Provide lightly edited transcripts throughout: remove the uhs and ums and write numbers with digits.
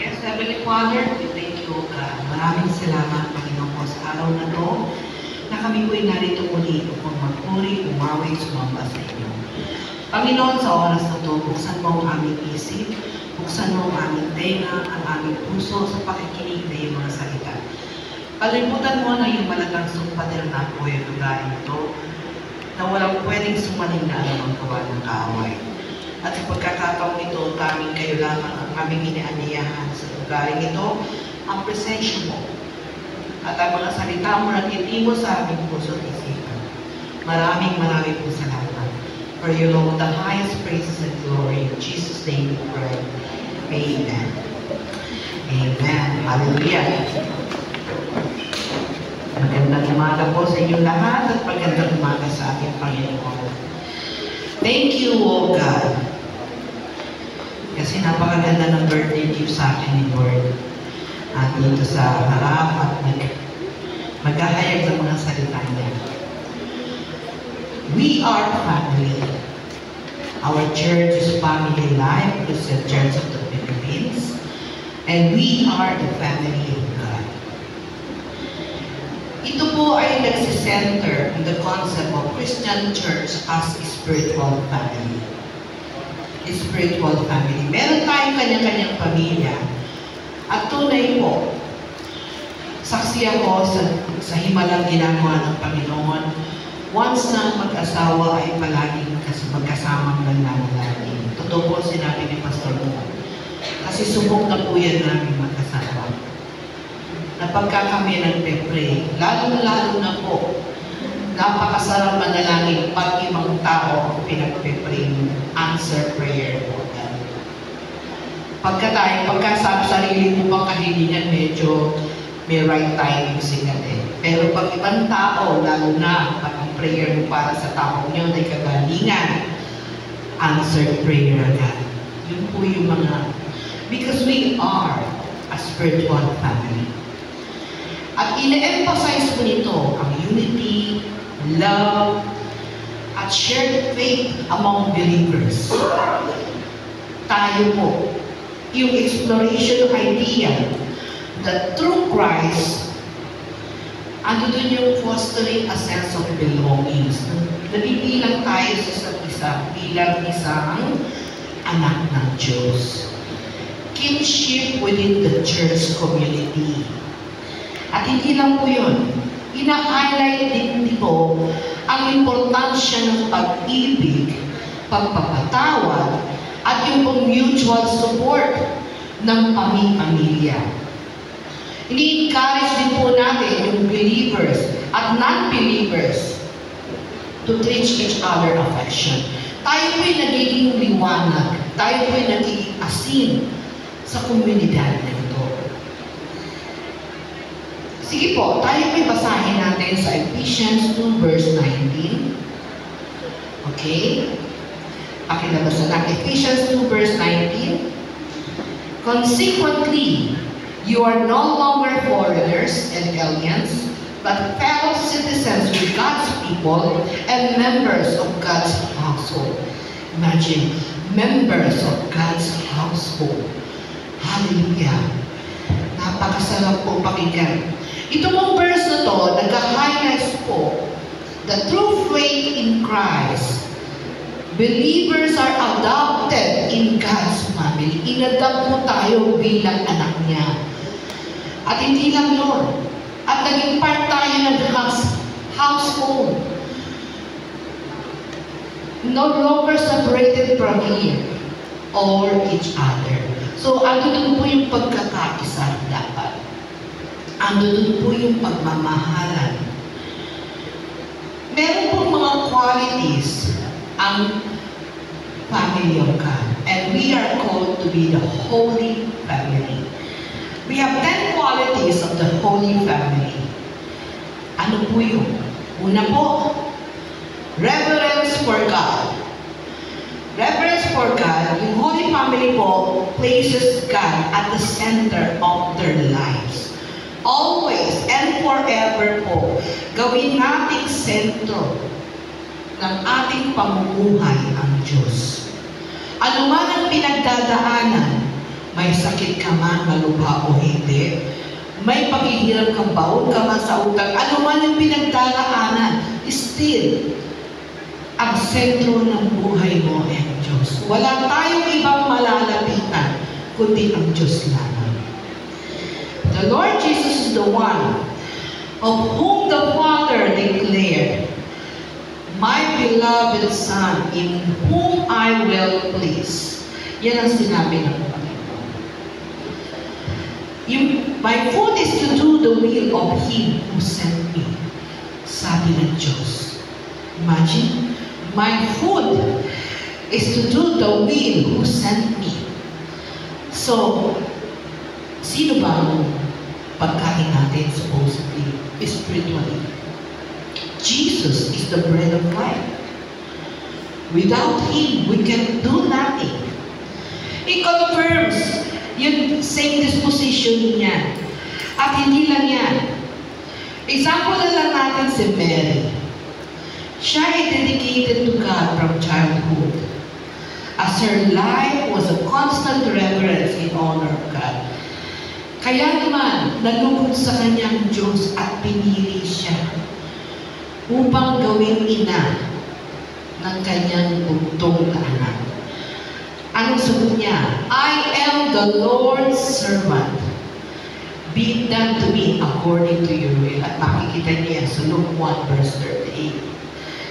Yes, Heavenly Father, we thank you, God. Maraming salamat, Panginoon po, sa araw na to, na kami po'y narito muli upang magpuri, umawi, sumamba sa inyo. Panginoon, sa oras na to, buksan mo ang aming isip, buksan mo ang aming tenga, ang aming puso sa pakikinig na iyong mga salita. Palimutan mo na yung malatang sumpader na po yung lugar ito, na walang pwedeng sumaling na anumang gawa ng kaaway. At sa pagkakataong ito, kaming kayo lamang ang aming inianyayahan sa lugaring ito, ang presensya mo. At ang mga salita mo na titi mo sa aming puso at isipan. Maraming po salamat. For you, Lord, the highest praises and glory. In Jesus' name we pray. Amen. Amen. Hallelujah. Magandang umaga po sa inyong lahat at magandang umaga sa ating Panginoon. Thank you, O God. Kasi napakaganda ng birthday gift sa akin ni Lord. At dito sa harap at maghahayag ng mga salita niya. We are family. Our church is Family Life, Christian Church of the Philippines. And we are the family of God. Ito po ay nagsisenter in the concept of Christian Church as a spiritual family. A spiritual family. Meron tayong kanya-kanyang pamilya. At tunay po, saksi ako sa himalang ginagawa ng Panginoon. Once na mag-asawa ay palaging magkasamang nananalangin. Totoo po sinabi ni Pastor Mo. Kasi subok na po yan namin magkasama. Na pagka kami nagpe-pray, lalo-lalo na po, napakasarap manalangin pag ibang tao ang pinagpe-pray, answer prayer po. Pagka sarili mo pang kahilingan, medyo may right timing siya din. Pero pag ibang tao, lalo na pag ang prayer mo para sa taong yun ay kagalingan, answered prayer agad. Yun po yung mga, because we are a spiritual family. At ine-emphasize po nito ang unity, love, at shared faith among believers. Tayo po, yung exploration idea that through Christ, ando dun yung fostering a sense of belongings. Nabibilang tayo sa isa't isa bilang isang anak ng Diyos. Kinship within the church community. At hindi lang po yun. Ina-highlight din dito ang importansya ng pag-ibig, pagpapatawad, at yung mutual support ng pamilya. Ini-encourage din po natin yung believers at non-believers to treat each other affection. Tayo po'y nagiging liwanag, tayo po'y nagiging asin sa komunidad na ito. Sige po, tayo po'y basahin natin sa Ephesians 2 verse 19. Okay? Pakilabasa lang. Ephesians 2 verse 19. Consequently, you are no longer foreigners and aliens, but fellow citizens with God's people and members of God's household. Imagine, members of God's household. Hallelujah. Napakasarap po pakinggan. Ito pong verse na to, nag-highlights po that through faith in Christ, believers are adopted in God's family. Inadopt po tayo bilang anak niya. At hindi lang yun. At naging part tayo ng household. No longer separated from Him or each other. So, andun po yung pagkakaisa dapat. Andun po yung pagmamahalan. Meron pong mga qualities ang family of God. And we are called to be the Holy Family. We have 10 qualities of the Holy Family. Ano po yun? Una po, reverence for God. Reverence for God, yung Holy Family po places God at the center of their lives. Always and forever po, gawin nating sentro ng ating pamumuhay ang Diyos. Ano man ang pinagdadaanan, May sakit ka man, malubha o hindi. May paghihirap kang baon ka man sa utang. Ano man yung pinagdaraanan, still, ang sentro ng buhay mo ay ang Diyos. Wala tayong ibang malalapitan, kundi ang Diyos lamang. The Lord Jesus is the one of whom the Father declared, "My beloved Son, in whom I will please." Yan ang sinabi ng Panginoon. My food is to do the will of Him who sent me. Sabi ng Diyos. Imagine, my food is to do the will who sent me. So, sino ba ang pagkain natin supposedly, spiritually? Jesus is the bread of life. Without Him, we can do nothing. He confirms yung same disposition niya. At hindi lang yan. Example na lang natin si Mary. Siya ay dedicated to God from childhood. As her life was a constant reverence in honor of God. Kaya naman, nalugod sa kanyang Diyos at pinili siya upang gawing ina ng kanyang bugtong na anak. Anong sagot niya? "I am the Lord's servant. Be it done to me according to your will." At makikita niya sa Luke 1 verse 38.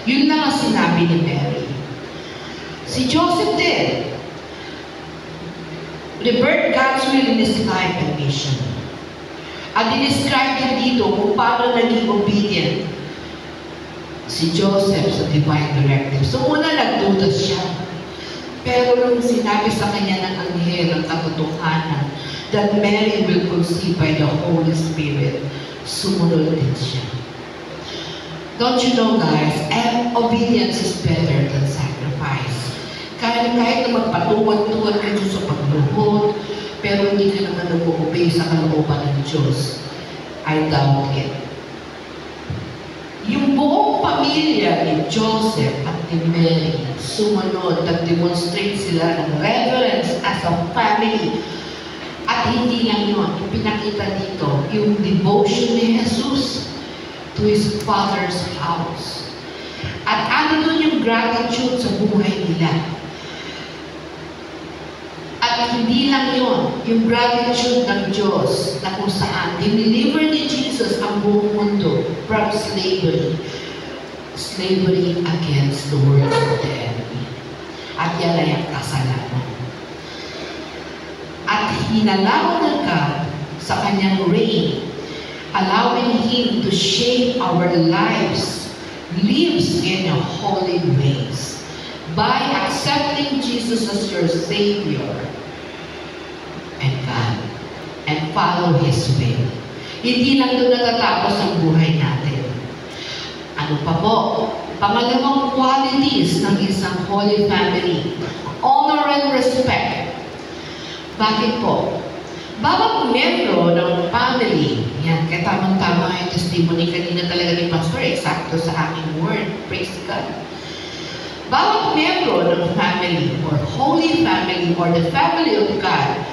Yun lang ang sinabi ni Mary. Si Joseph din, revert God's will in his life and mission. At dinescribe din dito kung paano naging obedient si Joseph sa divine directive. So una nagduda siya. Pero nung sinabi sa kanya ng anghel ang katotohanan that Mary will conceive by the Holy Spirit, sumunod din siya. Don't you know, guys, obedience is better than sacrifice. Kahit na magpatuwad-tuwad ka sa pagluhod, pero hindi ka naman nag-obey sa kalooban ng Diyos, I doubt it. Yung buong pamilya ni Joseph at ni Mary, sumunod, nag-demonstrate sila ng reverence as a family. At hindi lang yun, pinakita dito, yung devotion ni Jesus to His Father's house. At ano dun yung gratitude sa buhay nila. At hindi lang yun, yung gratitude ng Diyos na kung saan dineliver ni Jesus ang buong mundo from slavery. Slavery against the words of the enemy. At yan ay ang kasalanan. At hinalaw ng God sa kanyang reign, allowing Him to shape our lives in a holy ways by accepting Jesus as your Savior and God and follow His will. Hindi lang doon natatapos ang buhay natin. Ano pa po? Pangalawang qualities ng isang holy family. Honor and respect. Bakit po? Bawat membro ng family, yan, kaya tamang-tama yung testimony kanina talaga ni Pastor, eksakto sa aking word. Praise God. Bawat membro ng family, or holy family, or the family of God,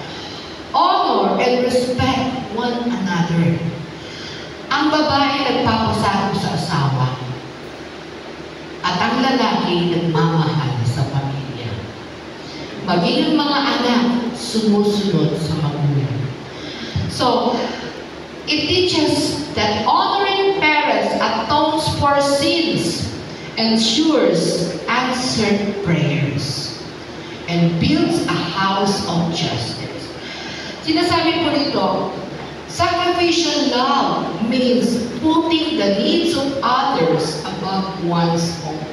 honor and respect one another. Ang babae nagpapasakop sa asawa, at ang lalaki nagmamahal sa pamilya. Maging ang mga anak sumusunod sa magulang. So, it teaches that honoring parents atones for sins, ensures answered prayers, and builds a house of justice. Sinasabi po nito, sacrificial love means putting the needs of others above one's own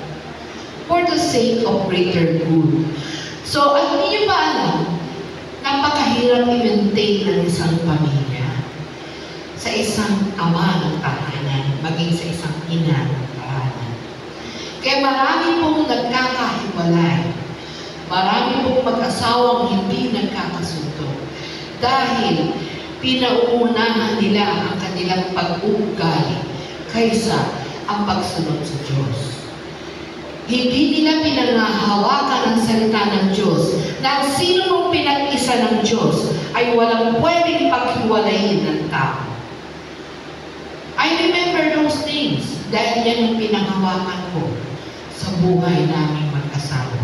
for the sake of greater good. So, at hindi ba alam, napakahirap i-maintain ng isang pamilya sa isang ama ng tahanan, maging sa isang ina ng tahanan. Kaya marami pong nagkakahiwalay. Marami pong mag-asawang hindi nagkakasundo. Dahil pinauunahan nila ang kanilang pag-uugali kaysa ang pagsunod sa Diyos. Hindi nila pinangahawakan ang salita ng Diyos na sino mong pinag-isa ng Diyos ay walang pwedeng paghiwalayin ng tao. I remember those things dahil yan ang pinanghawakan ko sa buhay namin mag-asawa.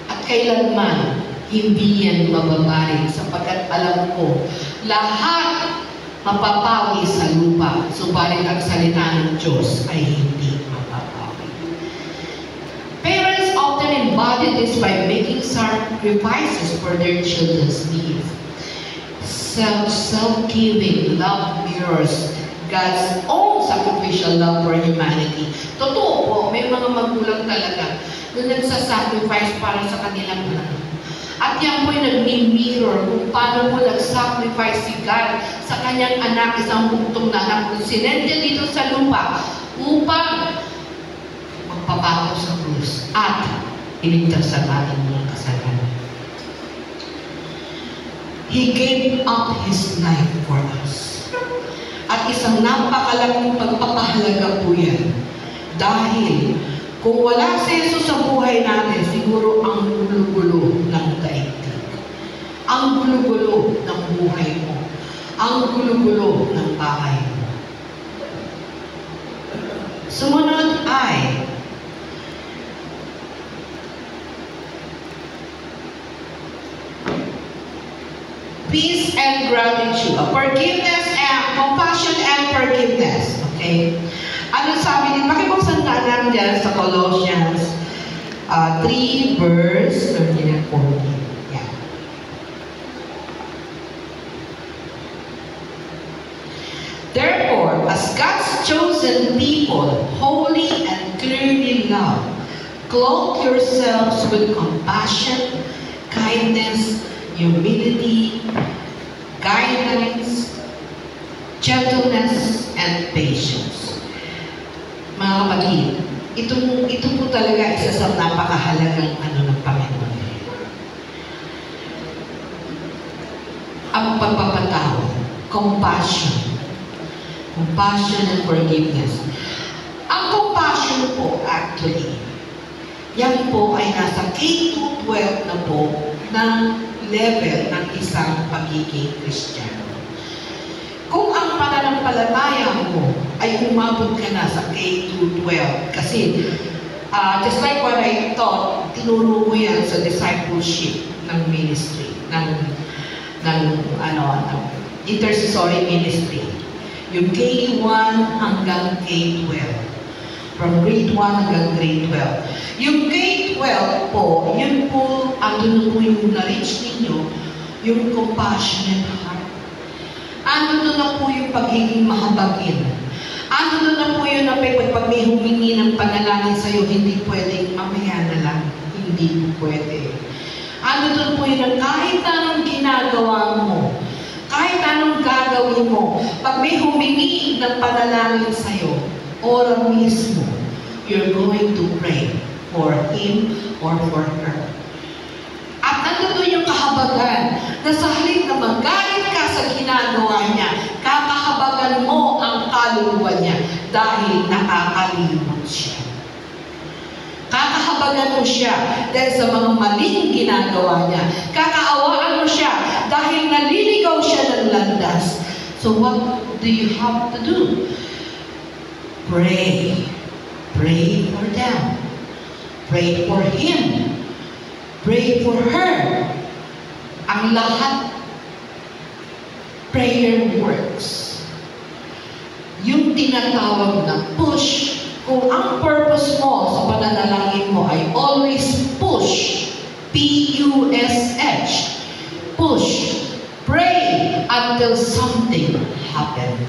At kailanman, hindi yan mababaring sapagkat alam ko, lahat mapapawi sa lupa, subalit ang salita ng Diyos ay hindi mapapawi. Parents often embody this by making sacrifices for their children's needs. Self-giving love mirrors God's own sacrificial love for humanity. Totoo po, may mga magulang talaga na nagsasacrifice para sa kanilang anak. At yan po'y nag-mirror kung paano mo nag-sacrifice si God sa kanyang anak, isang buktong na anak. Kung sinendya dito sa lupa upang magpapako sa krus at iligtas sa ating mga kasalanan. He gave up His life for us. At isang napakalaking pagpapahalaga po yan. Dahil kung wala si Jesus sa buhay natin, siguro ang gulo-gulo ng daigdig. Ang gulo-gulo ng buhay mo. Ang gulo-gulo ng bahay mo. Sumunod ay peace and gratitude. Forgiveness and compassion and forgiveness. Okay? Ano sabi din? Pakibuksan ka namin dyan sa Colossians 3 verse 13 and 14. Yeah. Therefore, as God's chosen people, holy and clearly loved, clothe yourselves with compassion, kindness, humility, guidance, gentleness, and patience. Mga kapatid, ito po talaga isa sa napakahalagang ng Panginoon. Ang pagpapatawad, compassion and forgiveness. Ang compassion po, actually, yan po ay nasa K-12 na po ng level ng isang pagiging Kristiyano. Kung ang pananampalataya mo ay umabot ka na sa K-12, kasi just like what I taught, tinuro ko yan sa discipleship ng ministry, ng intercessory ministry. Yung K1 hanggang K12. From grade 1 hanggang grade 12. Yung K-12 po, yun po, andun na po yung na-reach ninyo, yung compassionate heart. Andun na po yung pagiging mahabagin. Andun na po yun na pag may humingi ng panalangin sa'yo, hindi pwedeng mamaya na lang. Hindi po pwede. Andun po yun na kahit anong ginagawa mo, kahit anong gagawin mo, pag may humingi ng panalangin sa'yo, ora mismo, you're going to pray for him or for her. At nandun yung kahabagan na sa halip na magalit ka sa ginagawa niya, kakahabagan mo ang kaluluwa niya dahil nakakalimot siya. Kakahabagan mo siya dahil sa mga maling ginagawa niya. Kakaawaan mo siya dahil naliligaw siya ng landas. So what do you have to do? Pray. Pray for them. Pray for him. Pray for her. Ang lahat, prayer works. Yung tinatawag na push, kung ang purpose mo sa pananalangin mo ay always push, P-U-S-H, push, pray until something happens.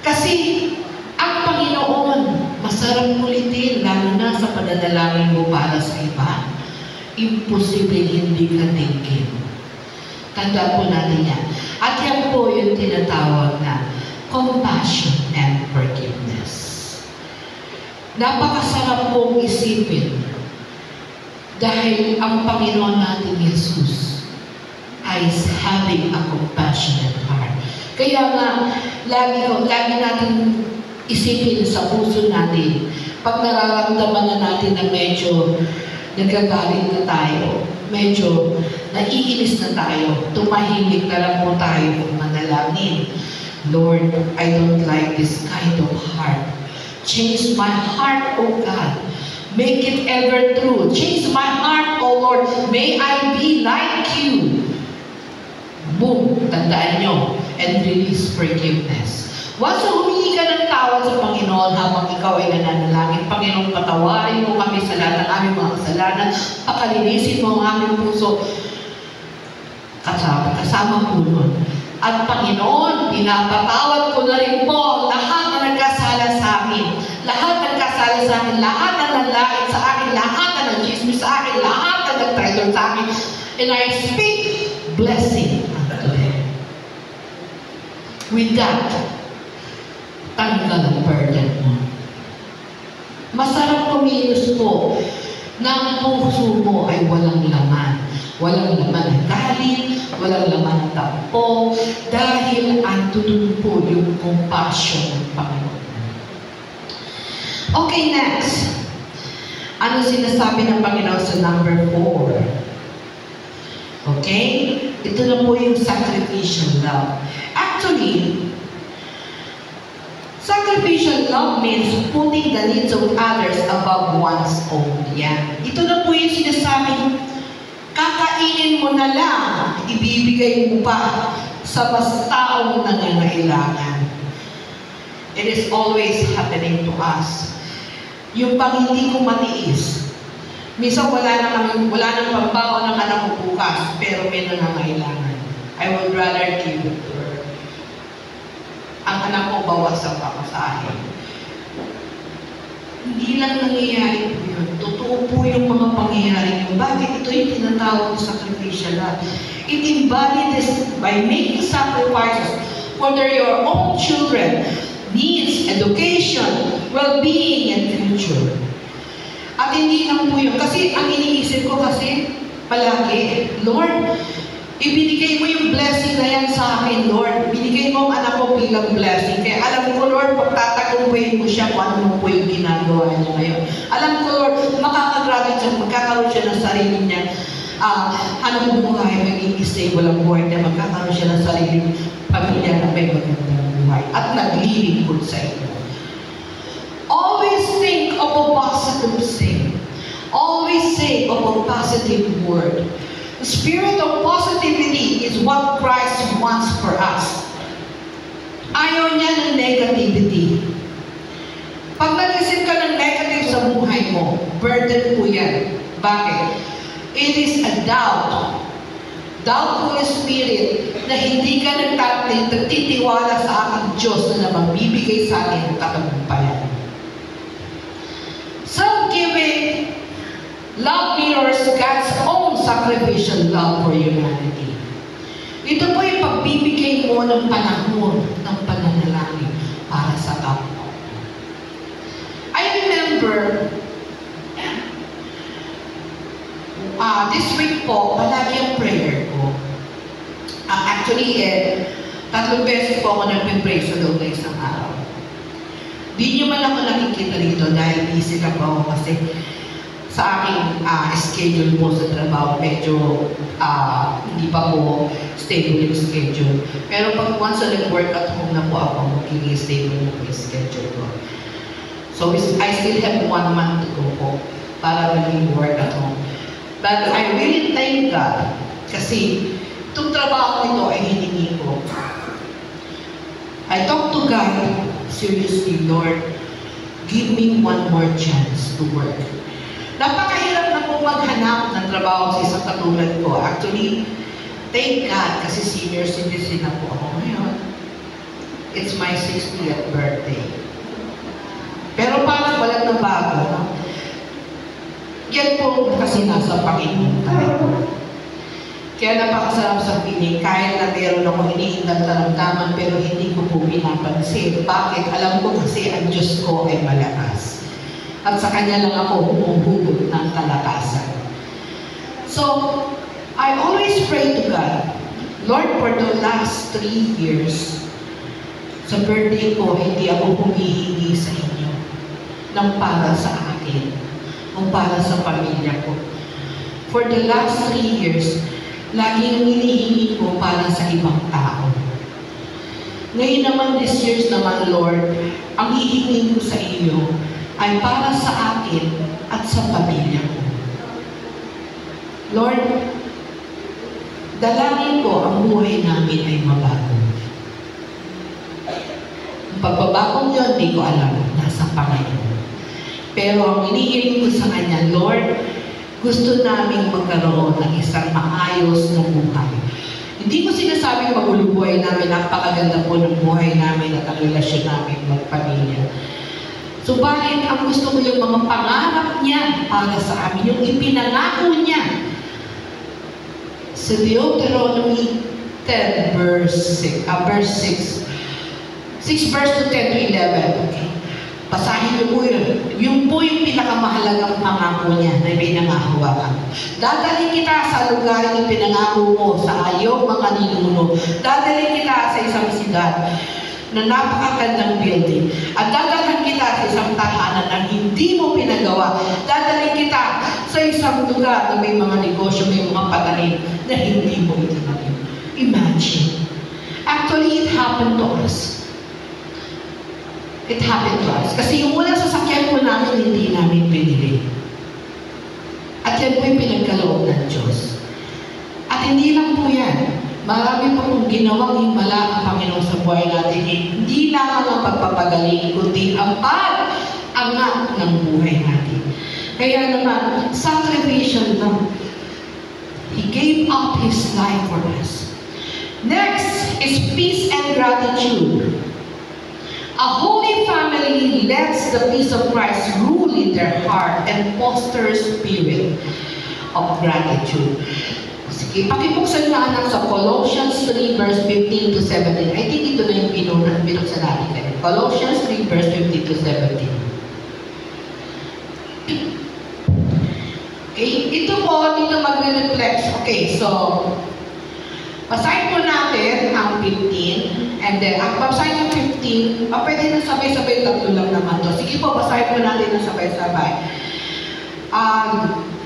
Kasi ang Panginoon, masarap ulitin, lalo na sa pananalangin mo para sa iba. Imposible hindi ka tingin. Tanda po natin yan. At yan po yung tinatawag na compassion and forgiveness. Napakasarap pong isipin dahil ang Panginoon natin Jesus ay having a compassionate heart. Kaya nga, lagi natin isipin sa puso natin, pag nararamdaman na natin na medyo nagagalit na tayo, medyo naiinis na tayo, tumahimik na lang po tayo manalangin. Lord, I don't like this kind of heart. Change my heart, O God. Make it ever true. Change my heart, O Lord. May I be like you. Boom, tandaan nyo. And release forgiveness. Once humingi ka ng tawad sa Panginoon habang ikaw ay nananalangin, Panginoon, patawarin mo kami sa lahat ng aming mga kasalanan, pakalinisin mo ang aming puso, kasama po nun. At Panginoon, pinapatawad ko na rin po lahat na nagkasala sa amin. Lahat na nagkasala sa akin, lahat na nanlait sa akin, lahat na nag-chismis sa akin, lahat na nag-traitor sa akin. And I speak blessing unto them. With that, tanggal ang burden mo. Masarap kumilos po na ang puso mo ay walang laman. Walang laman ng galit, walang laman ng tampo, dahil andun po yung compassion ng Panginoon. Okay, next. Ano sinasabi ng Panginoon sa number 4? Okay? Ito na po yung sacrificial love. Actually, sacrificial love means putting the needs of others above one's own. Yan. Ito na po yung sinasabi, kakainin mo na lang, ibibigay mo pa sa mas taong nangangailangan. It is always happening to us. Yung pang hindi ko matiis, minsan wala nang pambaon ng anak ko bukas, pero may nangangailangan. I would rather give it to her. Ang anak ko bawasan pa ako sa akin. Hindi lang nangyayari po yun. Totoo po yung mga pangyayari yun. Bakit ito yung tinatawag sa sacrificial love? It embodies by making sacrifices for your own children, needs, education, well-being, and future. At hindi lang po yun. Kasi ang iniisip ko kasi palagi, Lord, ibinigay mo yung blessing na yan sa akin, Lord. Binigay mo ang anak ko bilang blessing. Kaya alam ko, Lord, pagtatagumpayin mo siya kung ano po yung ginagawa niya ngayon. Alam ko, Lord, makakagraduate siya, magkakaroon siya ng sarili niya. Anong buhay, maging stable ang buhay niya, magkakaroon siya ng sariling pamilya na may magandang buhay. At naglilingkod sa iyo. Always think of a positive thing. Always say of a positive word. The spirit of positivity is what Christ wants for us. Ayaw niya ng negativity. Pag nag-isip ka ng negative sa buhay mo, burden po yan. Bakit? It is a doubt. Doubtful spirit na hindi ka nagtitiwala sa aking Diyos na magbibigay sa akin ng katagumpayan. Self-giving love mirrors God's own sacrificial love for humanity. Ito po yung pagbibigay mo ng panahon ng pananalangin para sa kapwa. I remember, this week po, palagi ang prayer ko. Actually, 3 beses po ako nagpipray sa loob ng isang araw. Di nyo man ako nakikita rito dahil busy na po ako kasi sa aking schedule po sa trabaho, medyo hindi pa po stable yung schedule. Pero pag once na nag-work at home na po ako, magiging stable na po yung schedule ko. So, I still have 1 month to go po para maging work at home. But I really thank God kasi itong trabaho nito ay hiningi ko. I talk to God, seriously, Lord, give me 1 more chance to work. Napakahirap na po maghanap ng trabaho sa isang katulad ko. Actually, thank God kasi senior citizen na po ako ngayon. It's my 60th birthday. Pero parang walang nabago, no? Yan po kasi nasa Panginoon tayo. Kaya napakasarap sa piling, kahit na meron akong iniindang taramdaman pero hindi ko po pinapansin. Bakit? Alam ko kasi ang Diyos ko ay malakas. At sa Kanya lang ako humuhugot ng kalakasan. So, I always pray to God, Lord, for the last 3 years, sa birthday ko, hindi ako humihingi sa inyo ng para sa akin o para sa pamilya ko. For the last 3 years, laging hinihingi ko para sa ibang tao. Ngayon naman, this year's naman, Lord, ang hihingin ko sa iyo ay para sa akin at sa pamilya ko. Lord, dalangin ko ang buhay namin ay mabago. Ang pagbabagong yun, di ko alam, nasa Panginoon. Pero ang hinihiling ko sa Kanya, Lord, gusto naming magkaroon ng isang maayos na buhay. Hindi ko sinasabing magulo buhay namin, napakaganda po ng buhay namin at ang relasyon namin magpamilya. Subalit, ang gusto ko yung mga pangarap niya para sa amin, yung ipinangako niya. Sa Deuteronomy 10 verse 6, verse to 10 to 11. Okay. Basahin niyo po yun. Yun po yung pinakamahalagang pangako niya na pinangahawakan. Dadalhin kita sa lugar na pinangako mo sa iyong mga ninuno. Dadalhin kita sa isang siyudad na napakagandang building. At dadalhin kita sa isang tahanan na hindi mo pinagawa. Dadalhin kita sa isang lugar na may mga negosyo, may mga patalim na hindi mo itinanim. Imagine. Actually, it happened to us. It happened to us. Kasi yung unang sasakyan po namin, hindi namin pinili. At yan po yung pinagkaloob ng Diyos. At hindi lang po yan. Marami pa pong ginawang himala ang Panginoon sa buhay natin. Hindi lang ang pagpapagaling, kundi ang pag-angat ng buhay natin. Kaya naman, sacrificial lang. He gave up His life for us. Next is peace and gratitude. A holy family lets the peace of Christ rule in their heart and fosters spirit of gratitude. Sige, pakibuksan na anak sa Colossians 3 verse 15 to 17. I think ito na yung binuksan natin. Colossians 3 verse 15 to 17. Okay, ito po, dito magre-reflect. Okay, so, basahin po natin ang 15, and then, ang basahin yung 15, pwede na sabay-sabay, tatlo lang naman to. Sige po, basahin po natin na sabay-sabay.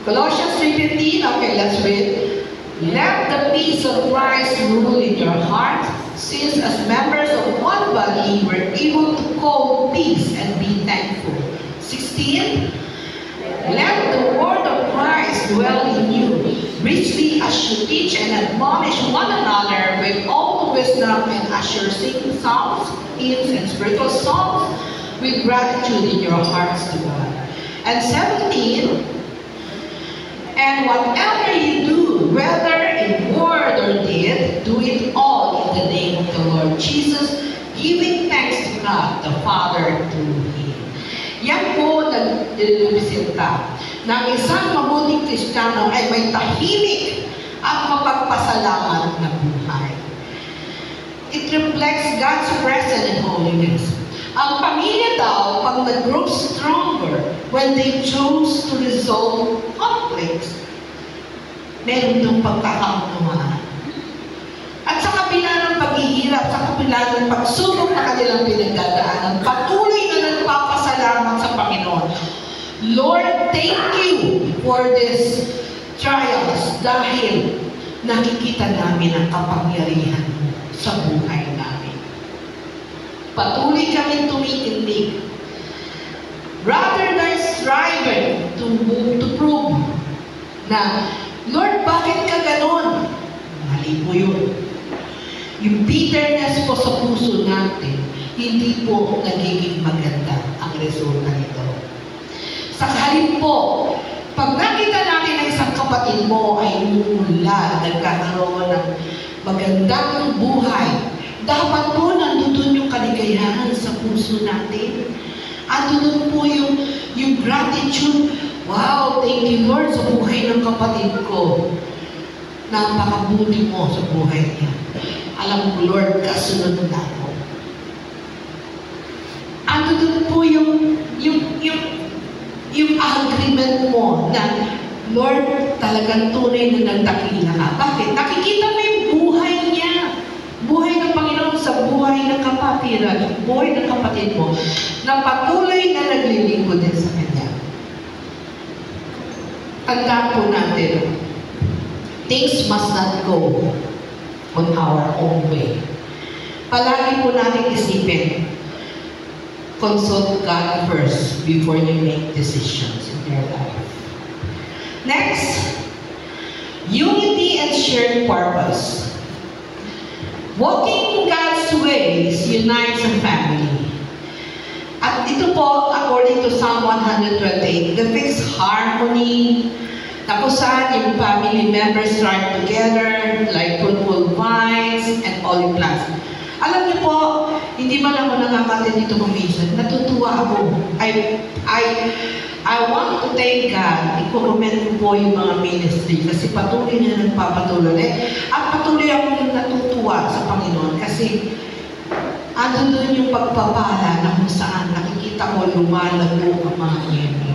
Colossians 3:15, okay, let's read. Let the peace of Christ rule in your heart, since as members of one body, we're able to call peace and be thankful. 16, let the word of Christ dwell in you, richly as you teach and admonish one another with all wisdom, and as you sing psalms, hymns, and spiritual songs with gratitude in your hearts to God. And 17, and whatever you do, whether in word or deed, do it all in the name of the Lord Jesus, giving thanks to God the Father through Him. Yan po nag-representa ng isang mabuting Kristiyano ay may tahimik at mapagpasalamat na buhay. It reflects God's presence and holiness. Ang pamilya daw, pag nag-grow stronger when they chose to resolve conflicts, meron itong pagkakaunawaan. At sa kabila ng paghihirap, sa kabila ng pagsubok na kanilang pinagdadaanan, patuloy na nagpapasalamat sa Panginoon. Lord, thank you for this trials dahil nakikita namin ang kapangyarihan mo sa buhay namin. Patuloy kami tumitindig. Rather than striving to prove na, Lord, bakit ka ganon? Mali po yun. Yung bitterness po sa puso natin, hindi po nagiging maganda ang resulta nito. Sa halip po, pag nakita natin na isang kapatid mo ay umula, nagkakaroon ng magandang buhay, dapat po nandun yung kaligayahan sa puso natin. At doon po yung gratitude. Wow, thank you Lord sa buhay ng kapatid ko. Napakabuti mo sa buhay niya. Alam ko Lord, kasunod na ako. At doon po yung agreement mo na Lord, talagang tunay na nagdakila ka. Bakit? Nakikita mo yung buhay niya. Buhay ng Panginoon sa buhay ng kapatiran, buhay ng kapatid mo, na patuloy na naglilingkod din sa Kanya. Tandaan po natin, Things must not go on our own way. Palagi po natin isipin, consult God first before you make decisions in your life. Next, unity and shared purpose. Walking in God's ways unites a family. At ito po, according to Psalm 128, the fixed harmony, na kung saan yung family members thrive together like fruitful vines and olive plants. Alam niyo po, hindi man ako nakakatid dito kuminsan, natutuwa ako. I want to thank God. I-commend ko po yung mga ministry kasi patuloy niya nagpapatuloy. At patuloy akong natutuwa sa Panginoon kasi ano doon yung pagpapala na kung saan nakikita ko lumalago ang mga miyembro.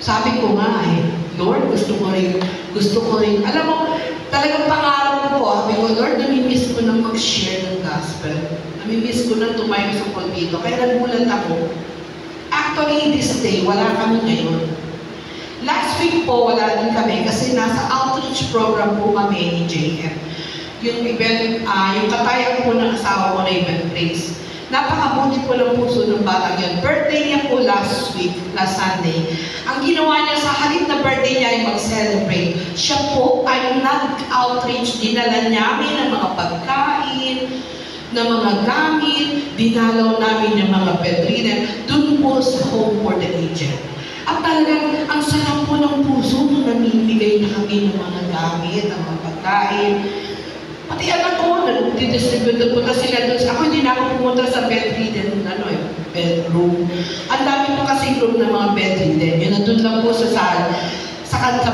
Sabi ko nga Lord, gusto ko rin, alam mo, talagang pangarap ko po, sabi ko, Lord, namimiss ko na mag-share ng gospel. Namimiss ko na tumayo sa pulpito. Kaya nagulat ako. Actually, this day, wala kami ngayon. Last week po, wala din kami kasi nasa outreach program po kami ni JF. Yung event, yung katayan po ng asawa ko na event place. Napakabuti po ng puso ng batang yun. Birthday niya po last Sunday. Ang ginawa niya sa halip na birthday niya ay mag-celebrate. Siya po ay nag-outreach. Dinala namin ng mga pagkain, ng mga gamit, dinalaw namin ng mga bedridden, dun po sa Home for the Aged. At talagang, ang sarap po ng puso nung namimigay na kami ng mga gamit, ng mga pagkain. Pati anak ko, nag-distribute po na sila doon. Ako hindi na ako pumunta sa bedridden, bedroom. Ang dami po kasi room ng mga bedridden. Yun, nandun lang po sa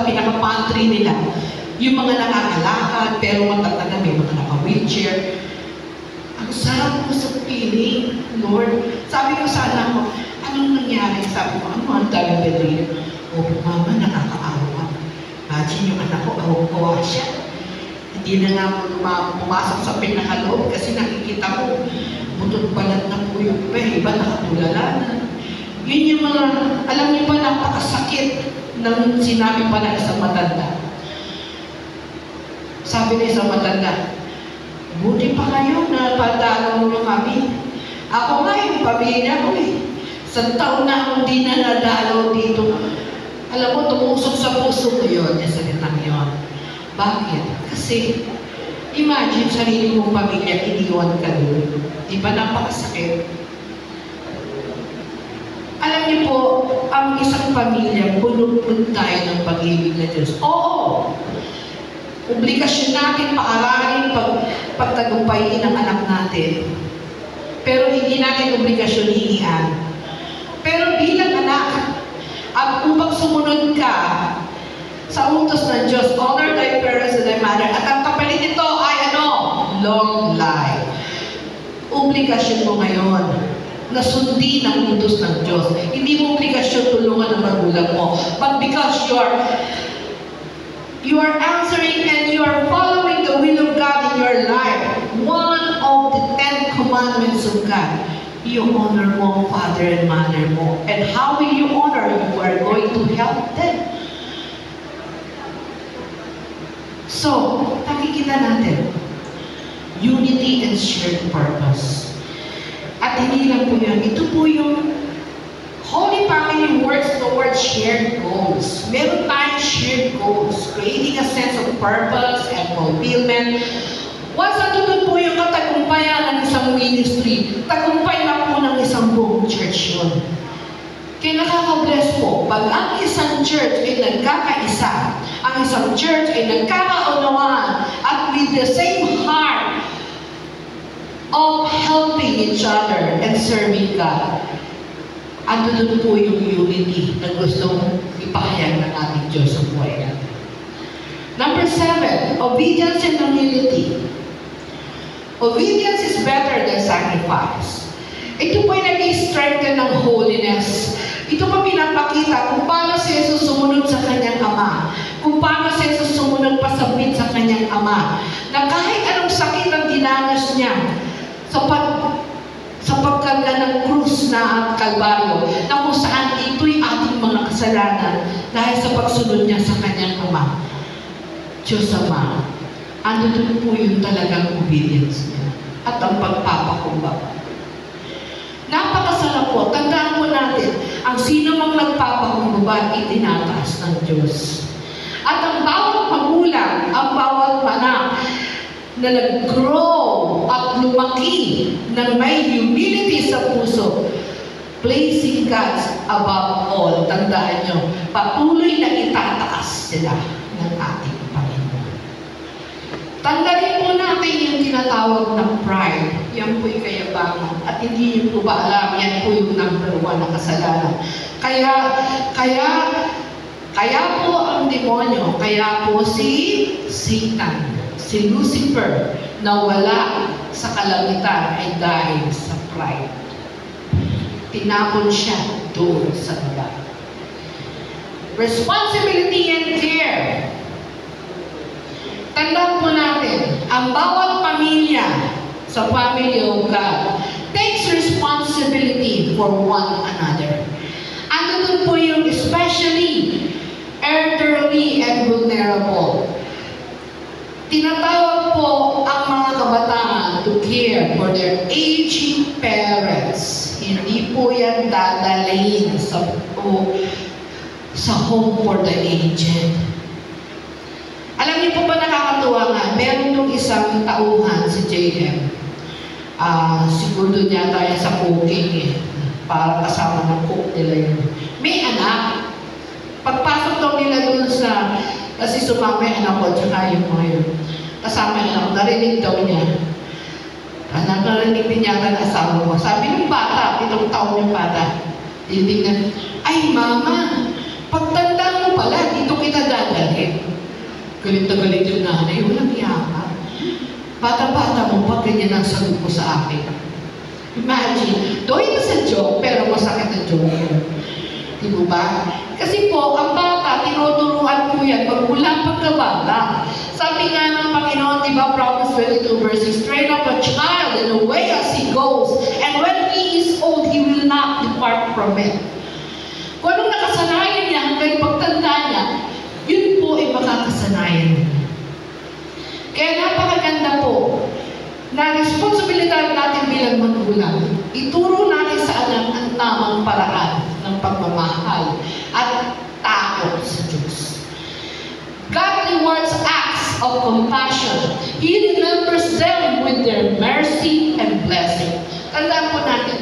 pinaka-pantry nila. Yung mga nakakalakad, pero matatanda, may mga naka-wheelchair. Ang sarap po sa feeling, Lord. Sabi ko sa anak ko, anong nangyari? Sabi ko, ano ang daming bedridden? Oh, mama, nakakaawa. Imagine yung anak ko, awa-awa siya. Hindi na nga ako pumasok sa pinakaloob kasi nakikita ko, butod palat na po yung iba nakatulala na. Yun yung mga, alam niyo ba, napakasakit ng sinabi pa ng isang matanda. Sabi ng isang matanda, buti pa kayo na padalaw nyo kami. Ako nga yung pamilya ko Sa taon na akong di na nadalaw dito. Alam mo, tumusok sa puso ko yun, yung salitang yun. Bakit? Kasi, imagine sarili mong pamilya, iniwan ka doon. Di ba napakasakit? Alam niyo po, ang isang pamilya, puno-puno tayo ng pag-ibig na Diyos. Oo! Obligasyon natin paaralin pagtagumpayin ang anak natin. Pero hindi natin obligasyon hihian. Pero bilang anak, at upang sumunod ka sa utos ng Diyos, honor thy parents and thy mother, at ang kapalit nito ay long life. Obligasyon mo ngayon na sundin ang utos ng Diyos. Hindi mo obligasyon tulungan ang magulang mo. But because you are answering and you are following the will of God in your life, one of the 10 commandments of God, you honor mo ang father and mother mo. And how will you honor? You are going to help them. So, nakikita natin, unity and shared purpose. At hindi lang po yan, ito po yung Holy Family works towards shared goals. Meron tayong shared goals, creating a sense of purpose and fulfillment. Once andun po yung katagumpayan ng isang ministry, tagumpay na po ng isang buong church yun. Kaya nakaka-bless po, pag ang isang church ay nagkakaisa, ang isang church ay nagkakaunawaan, at with the same heart of helping each other and serving God, andun po yung unity na gustong ipahayag ng ating Diyos sa buhay natin. Number 7, obedience and humility. Obedience is better than sacrifice. Ito po ay nag-strengthen ng holiness. Ito po pinapakita kung paano si Jesus sumunod sa kanyang Ama. Kung paano si Jesus sumunod pasabit sa kanyang Ama. Na kahit anong sakit ang dinanas niya sa pagkarga ng krus na Kalbaryo, na kung saan ito'y ating mga kasalanan dahil sa pagsunod niya sa kanyang Ama. Diyos Ama, ano doon po yung talagang obedience niya at ang pagpapakumbaba. Napakasarap po. Tandaan po natin, ang sino mang nagpapakumbaba, itinataas ng Diyos. At ang bawat magulang, ang bawat anak na nag-grow at lumaki ng may humility sa puso, placing God above all. Tandaan nyo, patuloy na itataas sila ng ating Panginoon. Tandaan po natin yung tinatawag na pride. Yan po yung kayabangan. At hindi nyo po ba alam, yan po yung number 1 na kasalanan. Kaya po ang demonyo, kaya po si Satan, si Lucifer, na wala sa kalangitan ay dahil sa pride. Tinapon siya doon sa baba. Responsibility and care. Tandaan po natin, ang bawat pamilya sa family of God takes responsibility for one another. Ano doon po yung especially elderly and vulnerable. Tinatawag po ang mga kabataan to care for their aging parents. Hindi po yan dadalhin sa home for the aged. Alam niyo po ba, nakakatuwa nga, meron nung isang tauhan, si JM, siguro niya tayo sa cooking para kasama ng cook nila yun. May anak, pagpasok daw nila dun sa, kasi sumama yung anak ko, tsaka yung mga yun, kasama yung anak, narinig daw niya. Narinig din niya ang asawa ko. Sabi ng bata, itong taon yung bata, titignan, ay mama, pagtanda mo pala, dito kita dadalhin. Galit na galit yung nanay, walang yaka. Bata-bata mo pa, ganyan ang sagot ko sa akin. Imagine, doon ito sa joke, pero masakit ang joke yun. Di ba? Kasi po, ang bata, tinuturuan po yan magmula pagkabata. Sabi nga ng Panginoon, di ba, Proverbs 22 verses, train up a child in the way as he goes, and when he is old, he will not depart from it. Kung anong nakasanayan niya hanggang pagtanda niya, yun po ay makakasanayan niya. Kaya napakaganda po na responsibilidad natin bilang magulang, ituro natin sa anak ang tamang paraan ng pagmamahal at takot sa Diyos. God rewards acts of compassion. He remembers them with their mercy and blessing. Tandaan po natin,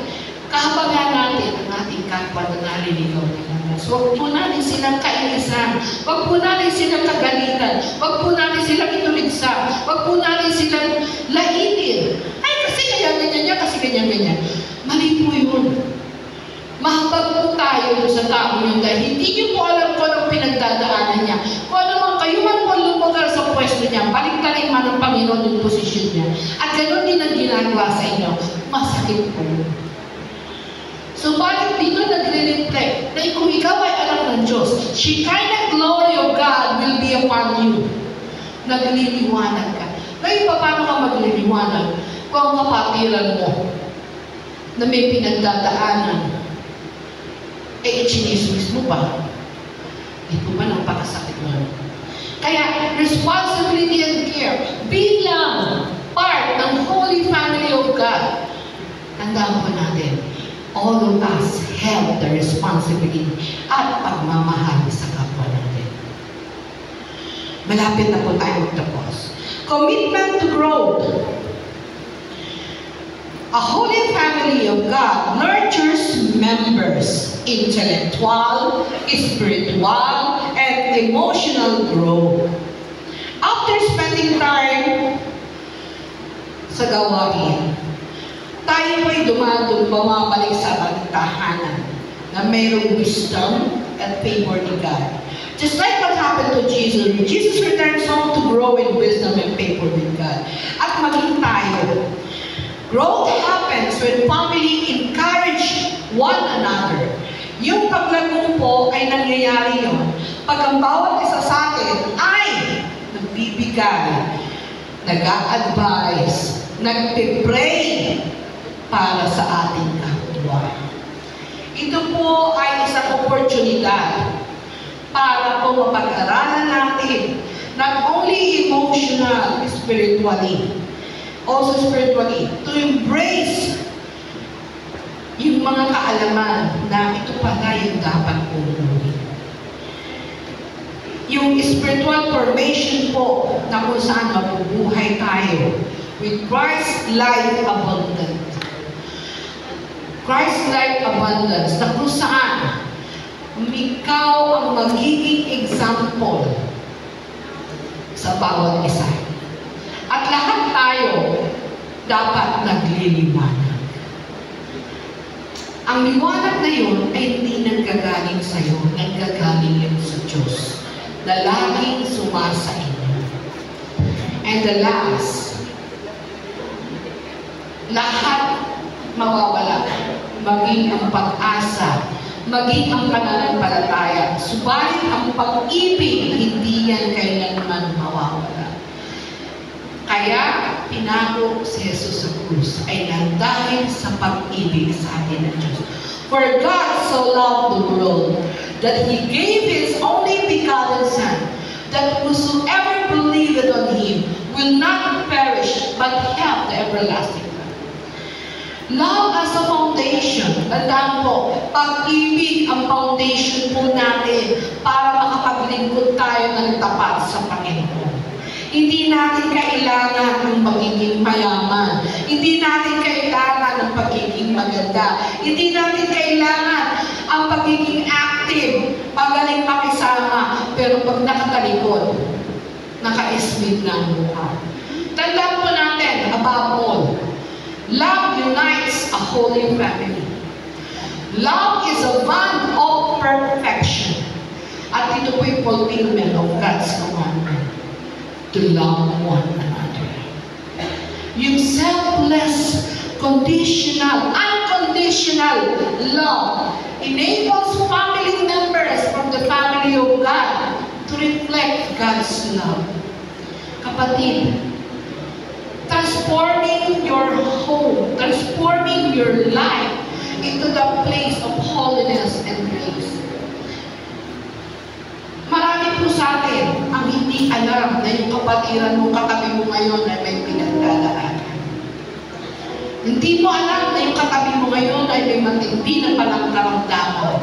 kahabagan natin ang ating kapwa na naliligaw ng Diyos. Huwag po natin silang kainisan. Huwag po natin silang kagalitan. Huwag po natin silang ituligsa. Huwag po natin silang laitin. Ay, kasi ganyan niya, kasi ganyan. Mali po yun. Mahabag po tayo sa tao yun dahil hindi niyo po alam kung anong pinagdadaanan niya. Kung ano man kayo man po lumagal sa pwesto niya, baliktarin man ng Panginoon yung posisyon niya. At ganoon din ang ginagawa sa inyo. Masakit po yun. So, bakit dito nagre-reflect na kung ikaw ay anak ng Diyos, Shekinah glory of God will be upon you. Nagliliwanag ka. Ngayon, paano ka magliliwanag kung ang kapatiran mo na may pinagdadaanan, chinismis mo pa? Di po ba napakasakit mo? Kaya, responsibility and care bilang part ng Holy Family of God. Tandaan po natin, all of us have the responsibility at pagmamahal sa kapwa natin. Malapit na po tayo magtapos. Commitment to growth. A holy family of God nurtures members' intellectual, spiritual, and emotional growth. After spending time sa gawain, tayo ay bumabalik sa tahanan na mayroong wisdom and favor ni God. Just like what happened to Jesus, Jesus returns home to grow in wisdom and favor with God. At maging tayo. Growth happens when family encourage one another. Yung paglago po ay nangyayari yun pag ang bawat isa sa atin ay nagbibigay, nag-a-advise, nagpipray para sa ating kapwa. Ito po ay isang oportunidad para po mapag-aralan natin not only spiritually. Also spiritually, to embrace yung mga kaalaman na ito pala yung dapat kong gawin. Yung spiritual formation po na kung saan mabubuhay tayo with Christ-like abundance. Christ-like abundance na kung saan ikaw ang magiging example sa bawat isa. At lahat tayo dapat nagliliwanag. Ang liwanag na yun ay hindi nanggagaling sa iyo, nanggagaling yun sa Diyos na laging sumasa inyo. And the last, lahat mawawala, maging ang pag-asa, maging ang pananampalataya. Subalit ang pag-ibig, hindi yan kailanman mawawala. Kaya, pinago si Jesus sa krus ay dahil sa pag-ibig sa atin ng Diyos. For God so loved the world that He gave His only begotten Son, that whosoever believeth on Him will not perish, but have the everlasting life. Love as a foundation. Tandaan po, pag-ibig ang foundation po natin para makapaglingkod tayo ng tapat sa Panginoon. Hindi natin kailangan ng pagiging mayaman. Hindi natin kailangan ng pagiging maganda. Hindi natin kailangan ang pagiging active, pagaling makisama, pero pag nakatalikod, naka-ismid na ang mukha. Tandaan po natin, above all, love unites a holy family. Love is a bond of perfection. At ito po yung fulfillment of God's commandment. To love one another. Yung selfless, conditional, unconditional love enables family members from the family of God to reflect God's love. Kapatid, transforming your home, transforming your life into the place of holiness and grace. Marami po sa atin ang hindi alam na yung kapatiran mo, katabi mo ngayon ay may pinagdadaanan. Hindi mo alam na yung katabi mo ngayon ay may matindi na palang karamdaman.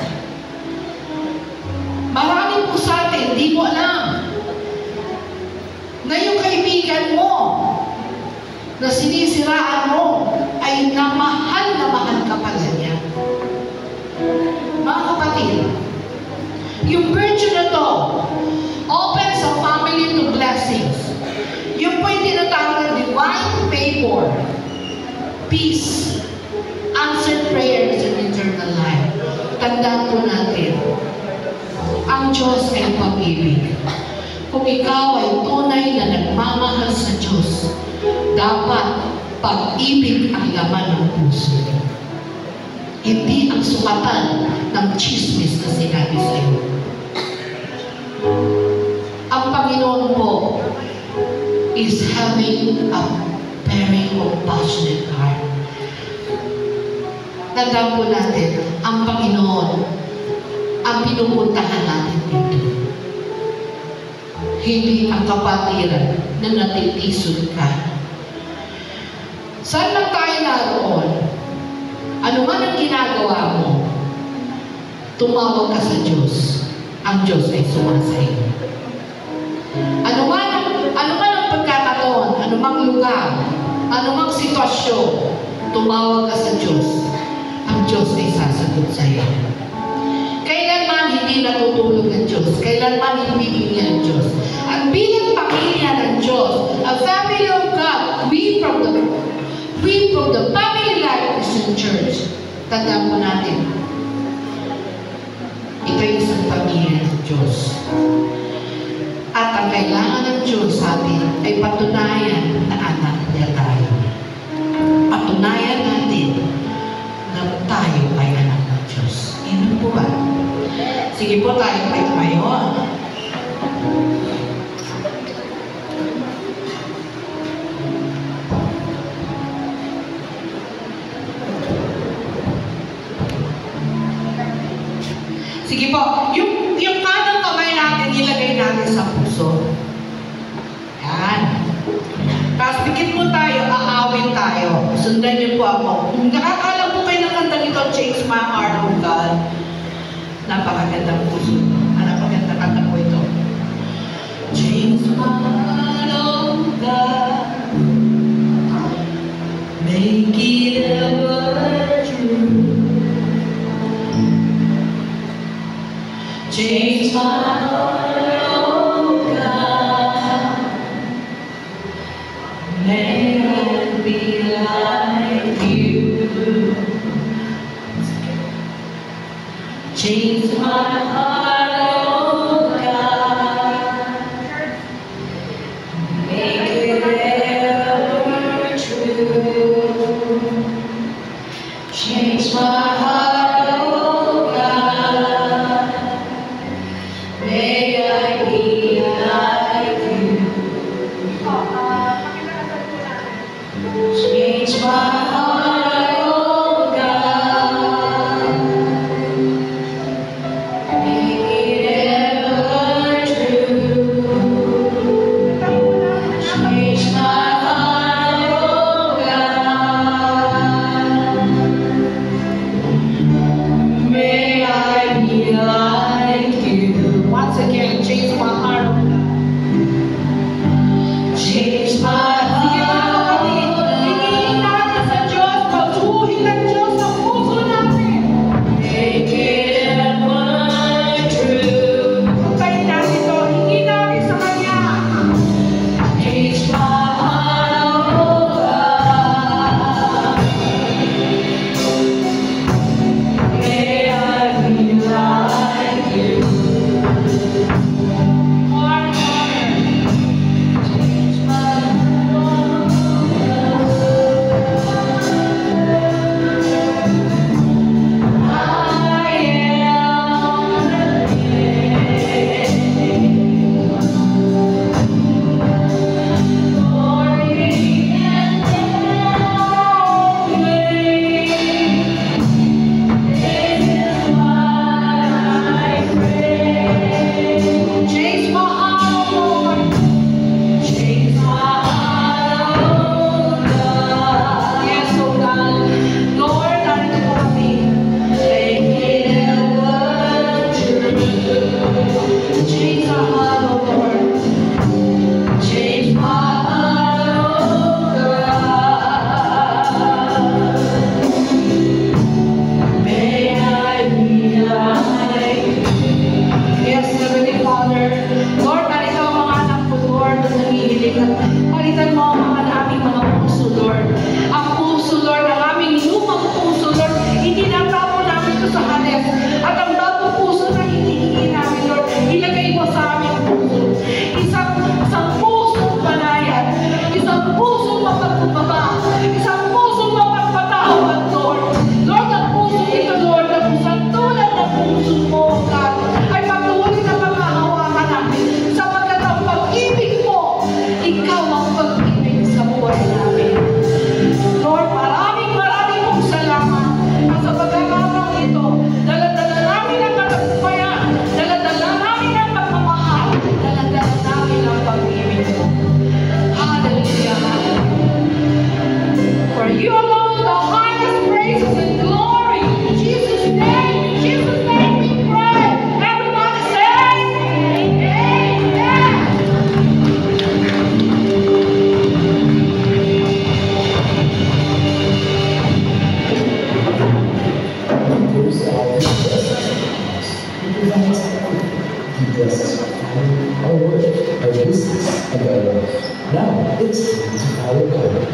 Marami po sa atin, hindi mo alam na yung kaibigan mo na sinisiraan mo ay mahal ka pala niya. Mga kapatid, yung virtue na to opens a family to blessings. Yung po yung tinatawag na divine favor, peace, answered prayers, and eternal life. Tandaan po natin, ang Diyos ay pag-ibig. Kung ikaw ay tunay na nagmamahal sa Diyos, dapat pag-ibig ang laman ng puso. Hindi ang sukatan ng chismis na sinabi sa iyo. Ang Panginoon po is having a very compassionate heart. Tandaan po natin, ang Panginoon ang pinupuntahan natin dito. Hindi ang kapatiran na natitisod ka. Saan lang tayo naroon? Ano man ang ginagawa mo, tumawag ka sa Diyos. Ang Diyos ay sumasayo. Ano man ang pagkakataon, ano mang lugar, ano mang sitwasyon, tumawag ka sa Diyos. Ang Diyos ay sasagot sa iyo. Kailanman hindi natutulog ng Diyos. Kailanman hindi bigyan ng Diyos. At bilang pamilya ng Diyos, a family of God, we from the family life Christian Church, tandaan po natin, ito yung isang pamilya ng Diyos. At ang kailangan ng Diyos sa atin ay patunayan na anak niya tayo. Patunayan natin na tayo ay anak ng Diyos. Ano po ba? Sige po, tayo pa tumayo. Sige po, yung kanang kamay natin, ilagay natin sa puso. Yan. nakakaalam po kayo ng kantang ito, Change My Heart, Oh God. Napakagandang puso. Napakagandang kanta po ito. Change my heart, oh God. Make it ever true. Change my heart, oh God. May I be like you. Change my heart, oh God. Make it ever true. Change my heart, oh God. May I be like you. Change my heart, oh God. Make it ever true. Change my heart, oh God. May I be like you. Once again, change my heart, oh God. Change my heart. Palitan mo ang mga aming mga puso, Lord. Ang puso, Lord, ang aming lumang puso, Lord, itinatapo namin ito sa hanes. At ang bagong puso na hinihingi namin, Lord, ilagay mo sa aming puso. Isang pusong panayan, isang pusong mapagpapaba, isang pusong mapagpatawad, Lord. Lord, ang puso ito, Lord, na pusang tulad ng puso mo, God, ay patuloy na panghahawakan namin sapagkat ang pag-ibig mo, ikaw ang pag-ibig sa buhay namin. Lord, maraming pong salamat sa pagkakataon ito. Dala-dala namin ang katagumpayan, dala-dala namin ang pagmamahal, dala-dala namin ang pag-ibig mo. Hallelujah, hallelujah. For you alone the highest praises and glory. In Jesus' name we pray. Everybody say, Amen. Our work, our business, and our life. Now, it's time to follow God.